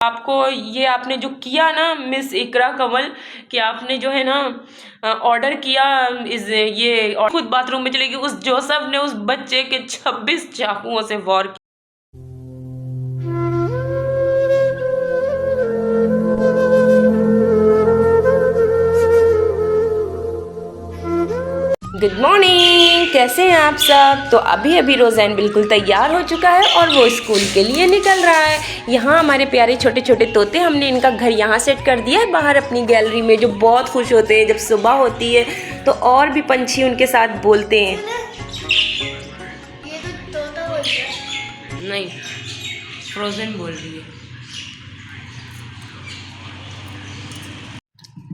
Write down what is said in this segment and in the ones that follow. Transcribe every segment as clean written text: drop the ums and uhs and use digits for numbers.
आपको ये आपने जो किया ना मिस इकरा कमल कि आपने जो है ना ऑर्डर किया ये खुद बाथरूम में चली गई, उस जोसेफ ने उस बच्चे के 26 चाकुओं से वार किया। गुड मॉर्निंग, कैसे हैं आप सब। तो अभी अभी रोज़ैन बिल्कुल तैयार हो चुका है और वो स्कूल के लिए निकल रहा है। यहाँ हमारे प्यारे छोटे छोटे तोते, हमने इनका घर यहाँ सेट कर दिया है बाहर अपनी गैलरी में, जो बहुत खुश होते हैं जब सुबह होती है तो और भी पंछी उनके साथ बोलते हैं। ये तो तोता बोल रहा है। नहीं, फ्रोजन बोल रही है।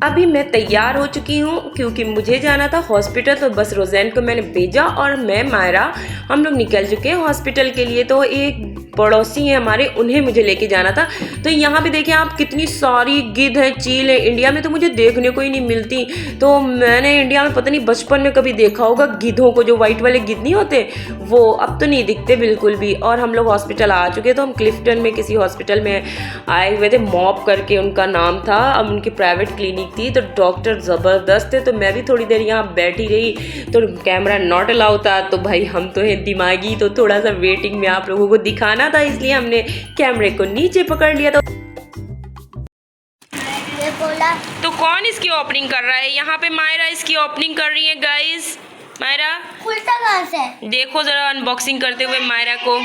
अभी मैं तैयार हो चुकी हूँ क्योंकि मुझे जाना था हॉस्पिटल, तो बस रोज़ैन को मैंने भेजा और मैं मायरा हम लोग निकल चुके हैं हॉस्पिटल के लिए। तो एक पड़ोसी हैं हमारे, उन्हें मुझे लेके जाना था। तो यहाँ पे देखिए आप कितनी सारी गिद्ध है, चील है। इंडिया में तो मुझे देखने को ही नहीं मिलती। तो मैंने इंडिया में पता नहीं बचपन में कभी देखा होगा गिद्धों को, जो वाइट वाले गिद्ध नहीं होते वो, अब तो नहीं दिखते बिल्कुल भी। और हम लोग हॉस्पिटल आ चुके, तो हम क्लिफ्टन में किसी हॉस्पिटल में आए हुए थे, मॉप करके उनका नाम था। अब उनकी प्राइवेट क्लिनिक थी, तो डॉक्टर ज़बरदस्त थे। तो मैं भी थोड़ी देर यहाँ बैठी रही, तो कैमरा नॉट अलाउ था। तो भाई हम तो हैं दिमागी, तो थोड़ा सा वेटिंग में आप लोगों को दिखाना था, इसलिए हमने कैमरे को नीचे पकड़ लिया। तो तो कौन इसकी ओपनिंग कर रहा है? यहाँ पे मायरा इसकी ओपनिंग कर रही है गाइस। मायरा खुलता कहाँ से? देखो जरा अनबॉक्सिंग करते हुए मायरा को।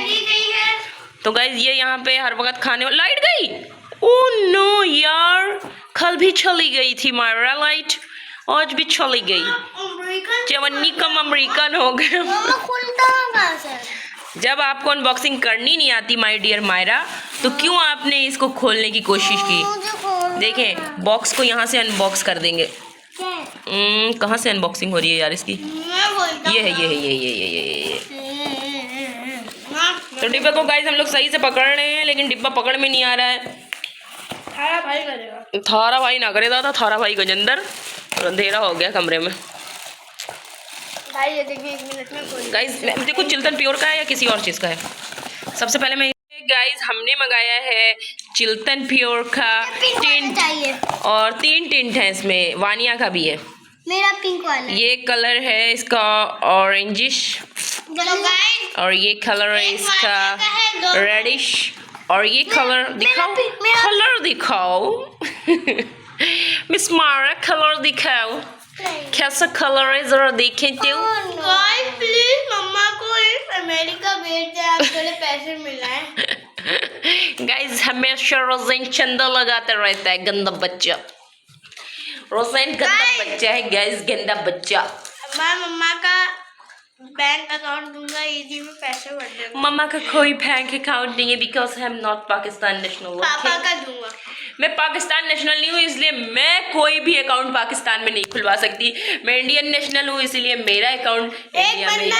तो गाइस ये यहाँ पे हर वक्त खाने लाइट गई। ओह नो यार, कल भी चली गई थी मायरा लाइट, आज भी चली गई। जवानी कम अमेरिकन हो गए। खुलता कहाँ से? जब आपको अनबॉक्सिंग करनी नहीं आती माय डियर मायरा, तो क्यों आपने इसको खोलने की कोशिश की? देखें बॉक्स को यहाँ से अनबॉक्स कर देंगे। कहाँ से अनबॉक्सिंग हो रही है यार इसकी? ये है ये। तो डिब्बे को गाइस हम लोग सही से पकड़ रहे हैं, लेकिन डिब्बा पकड़ में नहीं आ रहा है। थारा भाई करेगा। थारा भाई ना करे दादा, थारा भाई के अंदर अंधेरा हो गया कमरे में। भाई ये देखिए 1 मिनट में खोल। गाइस देखो चिल्तन प्योर का है या किसी और चीज़ का है। सबसे पहले मैं गाइस हमने मंगाया है चिल्तन प्योर का टिंट चाहिए, और 3 टिंट है इसमें, वानिया का भी है। मेरा पिंक वाला। ये कलर है इसका ऑरेंजिश, और ये कलर है इसका रेडिश, और ये कलर दिखाओ, कलर दिखाओ मिस मारा कलर दिखाओ, कैसा कलर है जरा देखें तो। प्लीज मम्मा को अमेरिका भेज दे, आप थोड़े पैसे मिलाएं। गाइस हमेशा रोज़ैन चंदा लगाता रहता है, गंदा बच्चा। रोज़ैन गंदा बच्चा है गाइस, गंदा बच्चा। मैं मम्मा का बैंक अकाउंट दूंगा, इजी में पैसे भर देगा। मम्मा का कोई बैंक अकाउंट नहीं है, because I am not Pakistan national. पापा का दूंगा। मैं पाकिस्तान नेशनल नहीं हूँ, इसलिए मैं कोई भी अकाउंट पाकिस्तान में नहीं खुलवा सकती। मैं इंडियन नेशनल हूँ, इसलिए मेरा अकाउंट इंडिया में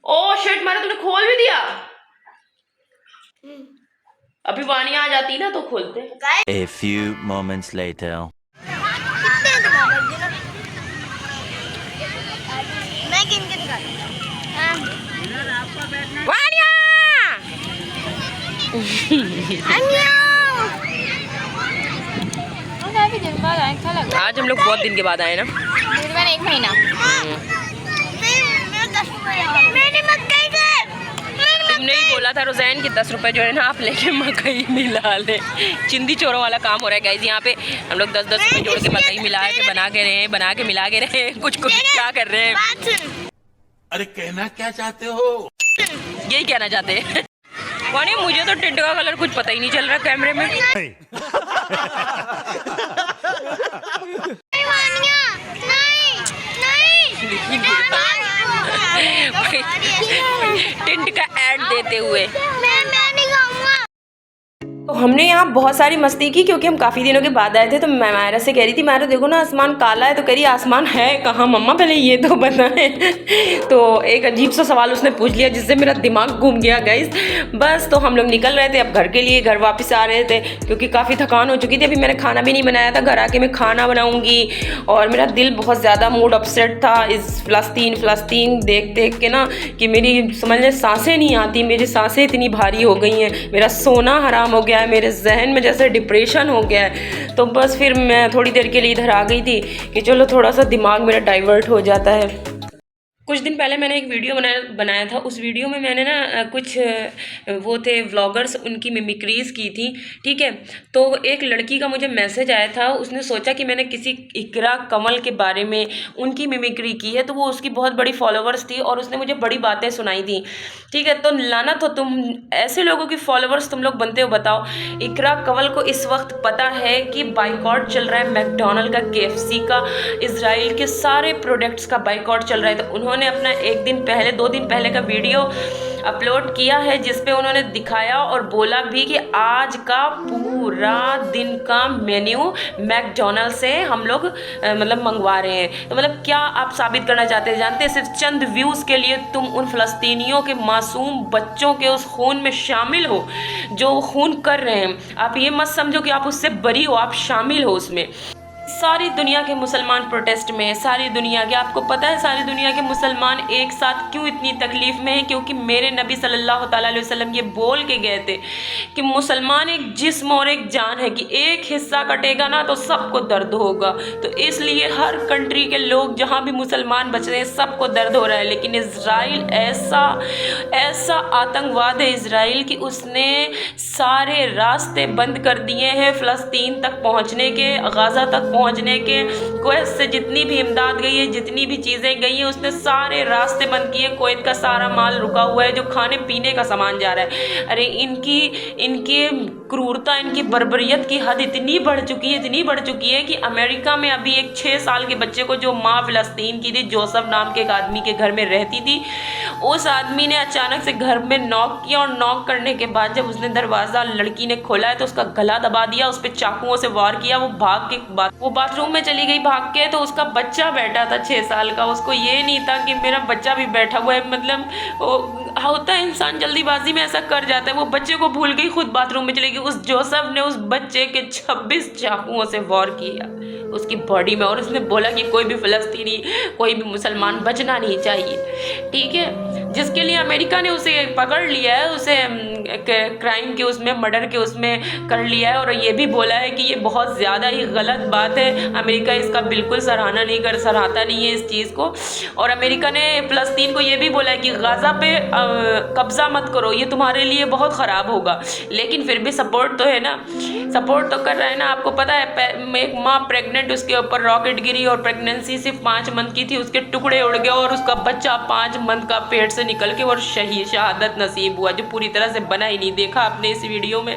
ओह शिट, मारा तूने खोल भी दिया। अभी वानिया आ जाती ना तो खोलते। A few moments later. मैं गिन के वानिया आज हम लोग बहुत दिन के बाद आए ना, 1 महीना। तुमने ही बोला था रोज़ैन कि 10 रुपए जो है ना आप लेके मकई मिला ले। चिंदी चोरों वाला काम हो रहा है गाइस। यहाँ पे हम लोग 10-10 रुपए जोड़ के मकई मिला के बना के मिला के रहे कुछ क्या कर रहे हैं। अरे कहना क्या चाहते हो? यही कहना चाहते हैं। वानी मुझे तो टिंट का कलर कुछ पता ही नहीं चल रहा कैमरे में। टिंट का ऐड देते हुए। मैं नहीं खाऊंगा। तो हमने यहाँ बहुत सारी मस्ती की क्योंकि हम काफ़ी दिनों के बाद आए थे। तो मैं मायरा से कह रही थी, मायरा देखो ना आसमान काला है, तो कह रही आसमान है कहाँ मम्मा, पहले ये तो बताएं। तो एक अजीब सा सवाल उसने पूछ लिया जिससे मेरा दिमाग घूम गया गाइस। बस तो हम लोग निकल रहे थे अब घर के लिए, घर वापस आ रहे थे क्योंकि काफ़ी थकान हो चुकी थी। अभी मैंने खाना भी नहीं बनाया था, घर आके मैं खाना बनाऊँगी। और मेरा दिल बहुत ज़्यादा मूड अपसेट था इस फ़लस्तीन देख देख के ना, कि मेरी समझ लें सांसें नहीं आती, मेरी सांसें इतनी भारी हो गई हैं, मेरा सोना हराम हो गया है, मेरे जहन में जैसे डिप्रेशन हो गया है। तो बस फिर मैं थोड़ी देर के लिए इधर आ गई थी कि चलो थोड़ा सा दिमाग मेरा डाइवर्ट हो जाता है। कुछ दिन पहले मैंने एक वीडियो बनाया था। उस वीडियो में मैंने ना कुछ वो थे व्लॉगर्स, उनकी मिमिक्रीज़ की थी, ठीक है। तो एक लड़की का मुझे मैसेज आया था, उसने सोचा कि मैंने किसी इकरा कंवल के बारे में उनकी मिमिक्री की है, तो वो उसकी बहुत बड़ी फॉलोअर्स थी और उसने मुझे बड़ी बातें सुनाई थी, ठीक है। तो लाना तो तुम ऐसे लोगों की फॉलोअर्स तुम लोग बनते हो, बताओ। इकरा कंवल को इस वक्त पता है कि बाइकॉट चल रहा है मैकडोनल्ड का, KFC का, इजराइल के सारे प्रोडक्ट्स का बाइकॉट चल रहा है। तो उन्होंने अपना 2 दिन पहले का वीडियो अपलोड किया है जिसपे उन्होंने दिखाया और बोला भी कि आज का पूरा दिन का मेन्यू मैकडोनल्ड से हम लोग मतलब मंगवा रहे हैं। तो मतलब क्या आप साबित करना चाहते हैं, जानते हैं? सिर्फ चंद व्यूज़ के लिए तुम उन फ़लस्तीनियों के मासूम बच्चों के उस खून में शामिल हो जो खून कर रहे हैं। आप ये मत समझो कि आप उससे बरी हो, आप शामिल हो उसमें। सारी दुनिया के मुसलमान प्रोटेस्ट में, सारी दुनिया के, आपको पता है सारी दुनिया के मुसलमान एक साथ क्यों इतनी तकलीफ़ में हैं? क्योंकि मेरे नबी सल्लल्लाहु अलैहि वसल्लम ये बोल के गए थे कि मुसलमान एक जिस्म और एक जान है, कि एक हिस्सा कटेगा ना तो सबको दर्द होगा। तो इसलिए हर कंट्री के लोग जहाँ भी मुसलमान बच रहे हैं सबको दर्द हो रहा है। लेकिन इज़राइल ऐसा आतंकवाद है इज़राइल कि उसने सारे रास्ते बंद कर दिए हैं फ़लस्तीन तक पहुँचने के, गाज़ा तक पहुंचने के। कुवैत से जितनी भी इमदाद गई है, जितनी भी चीज़ें गई हैं, उसने सारे रास्ते बंद किए। कुवैत का सारा माल रुका हुआ है, जो खाने पीने का सामान जा रहा है। अरे इनकी क्रूरता, इनकी बर्बरियत की हद इतनी बढ़ चुकी है कि अमेरिका में अभी एक 6 साल के बच्चे को, जो माँ फ़लस्तीन की थी, जोसेफ नाम के एक आदमी के घर में रहती थी, उस आदमी ने अचानक से घर में नॉक किया और नॉक करने के बाद जब उसने दरवाज़ा लड़की ने खोला है तो उसका गला दबा दिया, उस पर चाकुओं से वार किया। वो बाथरूम में चली गई भाग के, तो उसका बच्चा बैठा था 6 साल का। उसको ये नहीं था कि मेरा बच्चा भी बैठा हुआ है, मतलब होता है इंसान जल्दीबाजी में ऐसा कर जाता है। वो बच्चे को भूल गई, खुद बाथरूम में चली गई। उस जोसेफ ने उस बच्चे के 26 चाकुओं से वार किया उसकी बॉडी में, और उसने बोला कि कोई भी फ़लस्तीनी, कोई भी मुसलमान बचना नहीं चाहिए, ठीक है। जिसके लिए अमेरिका ने उसे पकड़ लिया है, उसे क्राइम के उसमें, मर्डर के उसमें कर लिया है, और ये भी बोला है कि ये बहुत ज़्यादा ही गलत बात है। अमेरिका इसका बिल्कुल सराहता नहीं है इस चीज़ को। और अमेरिका ने फ़लस्तीन को ये भी बोला है कि गाज़ा पे कब्ज़ा मत करो, ये तुम्हारे लिए बहुत ख़राब होगा। लेकिन फिर भी सपोर्ट तो है ना, सपोर्ट तो कर रहा है ना। आपको पता है एक माँ प्रेग्नेंट, उसके ऊपर रॉकेट गिरी और प्रेगनेंसी सिर्फ 5 मंथ की थी, उसके टुकड़े उड़ गए और उसका बच्चा 5 मंथ का पेट से निकल के और शहादत नसीब हुआ, जो पूरी तरह से बना ही नहीं। देखा आपने इस वीडियो में?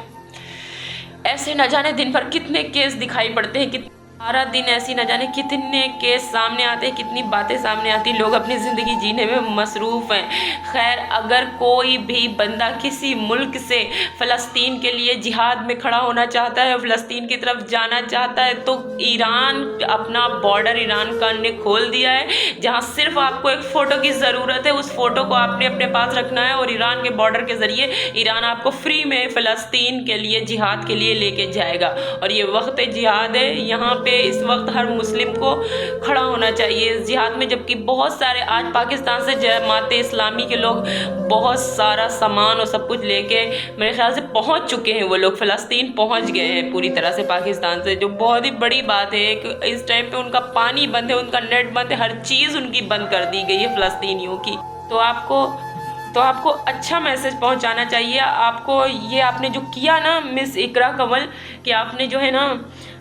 ऐसे न जाने दिन भर कितने केस दिखाई पड़ते हैं, कि सारा दिन ऐसी न जाने कितने केस सामने आते हैं, कितनी बातें सामने आती। लोग अपनी ज़िंदगी जीने में मसरूफ़ हैं। खैर, अगर कोई भी बंदा किसी मुल्क से फ़लस्तीन के लिए जिहाद में खड़ा होना चाहता है, फ़लस्तीन की तरफ जाना चाहता है, तो ईरान अपना बॉर्डर, ईरान का ने खोल दिया है, जहाँ सिर्फ आपको एक फ़ोटो की ज़रूरत है। उस फ़ोटो को आपने अपने पास रखना है और ईरान के बॉर्डर के ज़रिए ईरान आपको फ्री में फ़लस्तीन के लिए, जिहाद के लिए लेके जाएगा। और ये वक्त जिहाद है, यहाँ पे इस वक्त हर मुस्लिम को खड़ा होना चाहिए इस जिहाद में। जबकि बहुत सारे आज पाकिस्तान से जमात इस्लामी के लोग बहुत सारा सामान और सब कुछ लेके मेरे ख्याल से पहुंच चुके हैं। वो लोग फ़लस्तीन पहुंच गए हैं पूरी तरह से पाकिस्तान से, जो बहुत ही बड़ी बात है। इस टाइम पे उनका पानी बंद है, उनका नेट बंद है, हर चीज़ उनकी बंद कर दी गई है फ़लस्तीनियों की। तो आपको अच्छा मैसेज पहुंचाना चाहिए। आपको ये आपने जो किया ना मिस इकरा कंवल, कि आपने जो है ना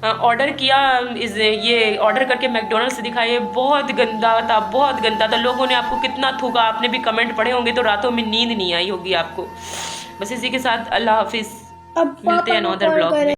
ऑर्डर किया, ये ऑर्डर करके मैकडोनल्ड से दिखाया, बहुत गंदा था, बहुत गंदा था। लोगों ने आपको कितना थूका, आपने भी कमेंट पढ़े होंगे, तो रातों में नींद नहीं आई होगी आपको। बस इसी के साथ अल्लाह हाफिज़, मिलते हैं अनदर ब्लॉग में।